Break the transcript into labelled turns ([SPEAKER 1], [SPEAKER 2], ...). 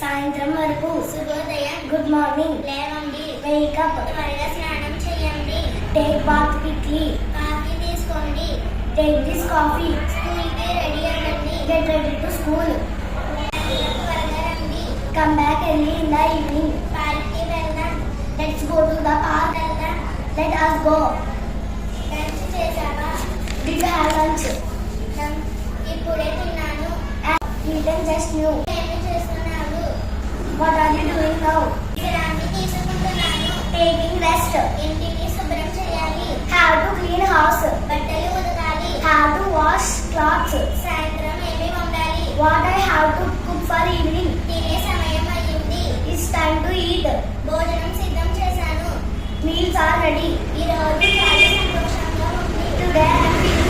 [SPEAKER 1] సాయంత్రం వరకు
[SPEAKER 2] శుభోదయం.
[SPEAKER 1] గుడ్ మార్నింగ్
[SPEAKER 2] లేవండి.
[SPEAKER 1] వేకప్
[SPEAKER 2] త్వరగా స్నానం చేయండి.
[SPEAKER 1] టేక్ బాత్ క్విక్లీ
[SPEAKER 2] కాఫీ తీసుకోండి.
[SPEAKER 1] టేక్ దిస్ కాఫీ
[SPEAKER 2] స్కూల్ కి రెడీ అవ్వండి.
[SPEAKER 1] గెట్ రెడీ టు స్కూల్
[SPEAKER 2] త్వరగా రండి.
[SPEAKER 1] Come back early in the evening
[SPEAKER 2] park కి వెళ్దాం.
[SPEAKER 1] Let's go to the park
[SPEAKER 2] వెళ్దాం.
[SPEAKER 1] లెట్ us go
[SPEAKER 2] లంచ్ చేసావా?
[SPEAKER 1] did you have lunch
[SPEAKER 2] ఇప్పుడే తిన్నాను.
[SPEAKER 1] eaten just new
[SPEAKER 2] ఏమి చేస్తున్నావు?
[SPEAKER 1] what are you doing now
[SPEAKER 2] విశ్రాంతి తీసుకుంటున్నాను.
[SPEAKER 1] taking rest
[SPEAKER 2] ఇంటిని శుభ్రం చేయాలి.
[SPEAKER 1] have to clean house
[SPEAKER 2] బట్టలు ఉతకాలి.
[SPEAKER 1] have to wash clothes
[SPEAKER 2] సాయంత్రం ఏమి వండాలి?
[SPEAKER 1] what I have to cook for evening
[SPEAKER 2] తినే సమయం అయ్యింది.
[SPEAKER 1] it's time to eat
[SPEAKER 2] భోజనం సిద్ధం చేశాను.
[SPEAKER 1] meals are ready
[SPEAKER 2] ఈ రోజు చాలా సంతోషంగా ఉంది.
[SPEAKER 1] today I am feeling